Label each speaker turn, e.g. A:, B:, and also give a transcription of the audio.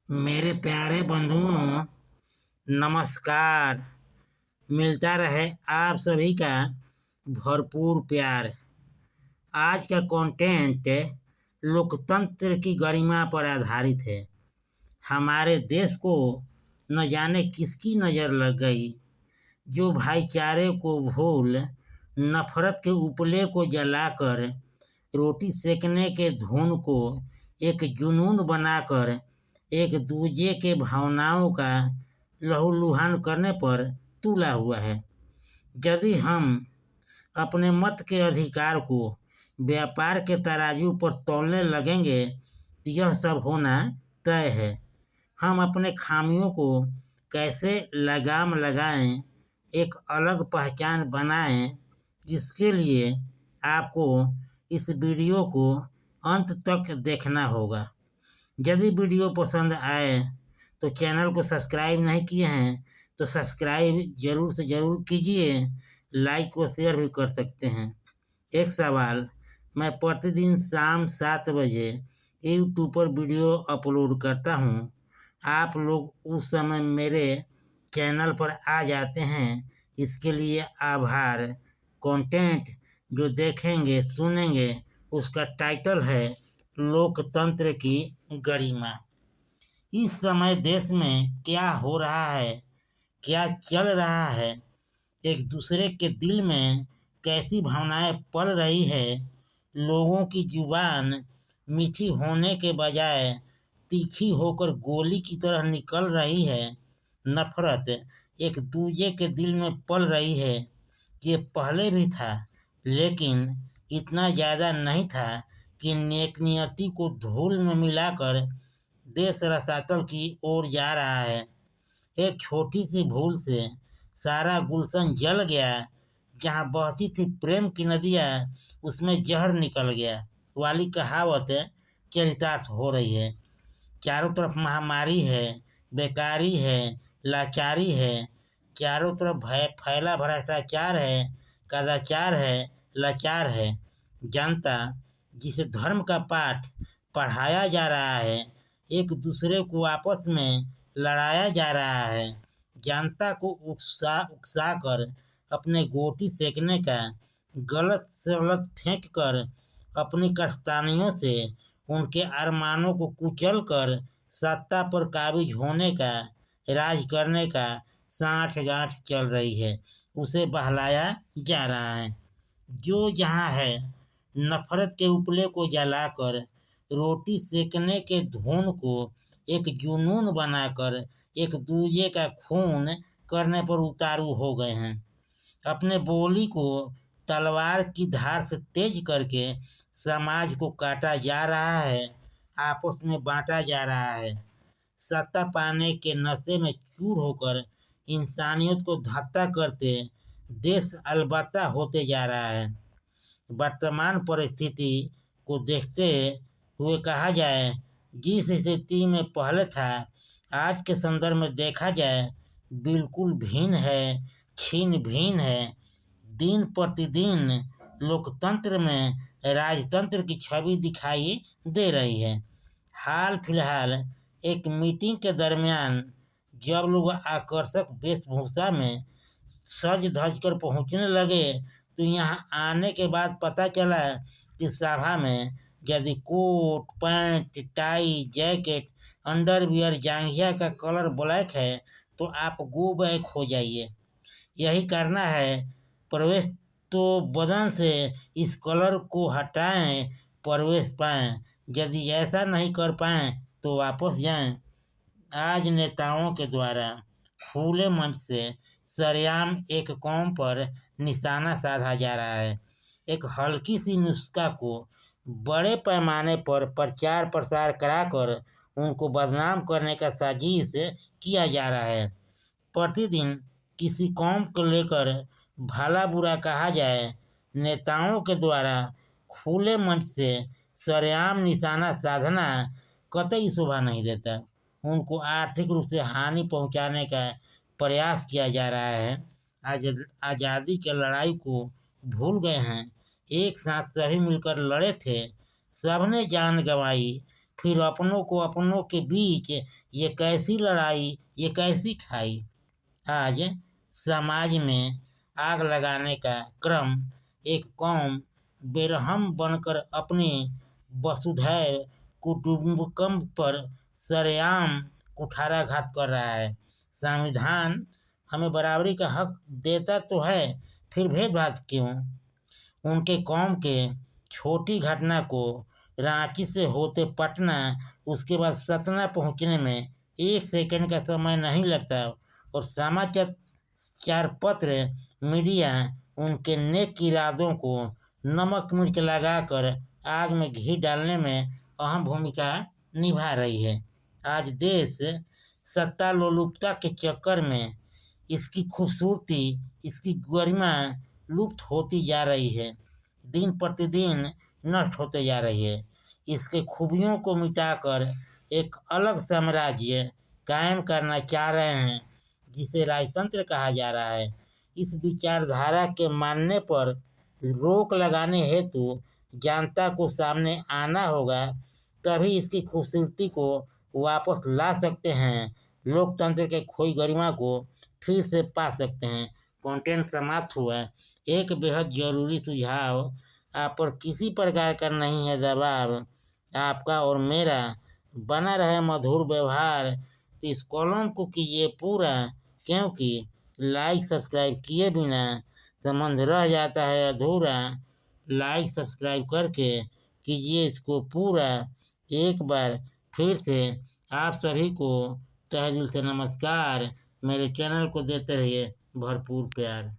A: मेरे प्यारे बंधुओं, नमस्कार। मिलता रहे आप सभी का भरपूर प्यार। आज का कंटेंट लोकतंत्र की गरिमा पर आधारित है। हमारे देश को न जाने किसकी नज़र लग गई, जो भाईचारे को भूल नफरत के उपले को जलाकर रोटी सेकने के धुन को एक जुनून बनाकर एक दूजे के भावनाओं का लहूलुहान करने पर तुला हुआ है। यदि हम अपने मत के अधिकार को व्यापार के तराजू पर तौलने लगेंगे तो यह सब होना तय है। हम अपने खामियों को कैसे लगाम लगाएं, एक अलग पहचान बनाएं, इसके लिए आपको इस वीडियो को अंत तक देखना होगा। यदि वीडियो पसंद आए तो चैनल को सब्सक्राइब नहीं किए हैं तो सब्सक्राइब जरूर से ज़रूर कीजिए। लाइक और शेयर भी कर सकते हैं। एक सवाल, मैं प्रतिदिन शाम 7 बजे यूट्यूब पर वीडियो अपलोड करता हूँ। आप लोग उस समय मेरे चैनल पर आ जाते हैं, इसके लिए आभार। कंटेंट जो देखेंगे सुनेंगे उसका टाइटल है लोकतंत्र की गरिमा। इस समय देश में क्या हो रहा है, क्या चल रहा है, एक दूसरे के दिल में कैसी भावनाएं पल रही है। लोगों की जुबान मीठी होने के बजाय तीखी होकर गोली की तरह निकल रही है। नफरत एक दूजे के दिल में पल रही है। ये पहले भी था, लेकिन इतना ज़्यादा नहीं था कि नेक नियति को धूल में मिलाकर देश रसातल की ओर जा रहा है। एक छोटी सी भूल से सारा गुलशन जल गया। जहाँ बहती थी प्रेम की नदियाँ, उसमें जहर निकल गया वाली कहावत चरितार्थ हो रही है। चारों तरफ महामारी है, बेकारी है, लाचारी है। चारों तरफ फैला भ्रष्टाचार है, कदाचार है, लाचार है। जनता जिसे धर्म का पाठ पढ़ाया जा रहा है, एक दूसरे को आपस में लड़ाया जा रहा है। जनता को उकसा कर अपने गोटी सेकने का, गलत सलत फेंक कर अपनी कश्तानियों से उनके अरमानों को कुचल कर सत्ता पर काबिज होने का, राज करने का साठगांठ चल रही है, उसे बहलाया जा रहा है। जो जहाँ है, नफरत के उपले को जलाकर रोटी सेकने के धुन को एक जुनून बनाकर एक दूजे का खून करने पर उतारू हो गए हैं। अपने बोली को तलवार की धार से तेज करके समाज को काटा जा रहा है, आपस में बांटा जा रहा है। सत्ता पाने के नशे में चूर होकर इंसानियत को धक्का करते देश अलबत्ता होते जा रहा है। वर्तमान परिस्थिति को देखते हुए कहा जाए, जिस स्थिति में पहले था, आज के संदर्भ में देखा जाए, बिल्कुल भिन्न है, छिन्न भिन्न है। दिन प्रतिदिन लोकतंत्र में राजतंत्र की छवि दिखाई दे रही है। हाल फिलहाल एक मीटिंग के दरमियान जब लोग आकर्षक वेशभूषा में सज धज कर पहुँचने लगे, तो यहाँ आने के बाद पता चला कि सभा में यदि coat pant tie jacket underwear जांघिया का कलर ब्लैक है तो आप गो बैक हो जाइए। यही करना है प्रवेश, तो बदन से इस कलर को हटाएं, प्रवेश पाएं। यदि ऐसा नहीं कर पाएं तो वापस जाएं। आज नेताओं के द्वारा खुले मंच से सरेआम एक कौम पर निशाना साधा जा रहा है। एक हल्की सी नुस्खा को बड़े पैमाने पर प्रचार प्रसार कराकर उनको बदनाम करने का साजिश किया जा रहा है। प्रतिदिन किसी कौम को लेकर भला बुरा कहा जाए, नेताओं के द्वारा खुले मंच से सरेआम निशाना साधना कतई शोभा नहीं देता। उनको आर्थिक रूप से हानि पहुंचाने का प्रयास किया जा रहा है। आज आज़ादी की लड़ाई को भूल गए हैं। एक साथ सभी मिलकर लड़े थे, सबने जान गंवाई, फिर अपनों को अपनों के बीच ये कैसी लड़ाई, ये कैसी खाई। आज समाज में आग लगाने का क्रम एक कौम बेरहम बनकर अपने वसुधैव कुटुंबकम पर सरेआम कुठाराघात कर रहा है। संविधान हमें बराबरी का हक देता तो है, फिर भेदभाव क्यों? उनके कौम के छोटी घटना को रांची से होते पटना, उसके बाद सतना पहुंचने में 1 सेकंड का समय नहीं लगता और समाचार पत्र मीडिया उनके नेक इरादों को नमक मिर्च लगाकर आग में घी डालने में अहम भूमिका निभा रही है। आज देश सत्ता लोलुपता के चक्कर में इसकी खूबसूरती, इसकी गरिमा लुप्त होती जा रही है, दिन प्रतिदिन नष्ट होते जा रही है। इसके खूबियों को मिटाकर एक अलग साम्राज्य कायम करना चाह रहे हैं, जिसे राजतंत्र कहा जा रहा है। इस विचारधारा के मानने पर रोक लगाने हेतु जनता को सामने आना होगा, तभी इसकी खूबसूरती को वापस ला सकते हैं, लोकतंत्र के खोई गरिमा को फिर से पा सकते हैं। कंटेंट समाप्त हुआ। एक बेहद जरूरी सुझाव, आप पर किसी प्रकार का नहीं है दबाव, आपका और मेरा बना रहे मधुर व्यवहार, तो इस कॉलम को कीजिए पूरा, क्योंकि लाइक सब्सक्राइब किए बिना संबंध रह जाता है अधूरा। लाइक सब्सक्राइब करके कीजिए इसको पूरा। एक बार फिर से आप सभी को तहे दिल से नमस्कार। मेरे चैनल को देते रहिए भरपूर प्यार।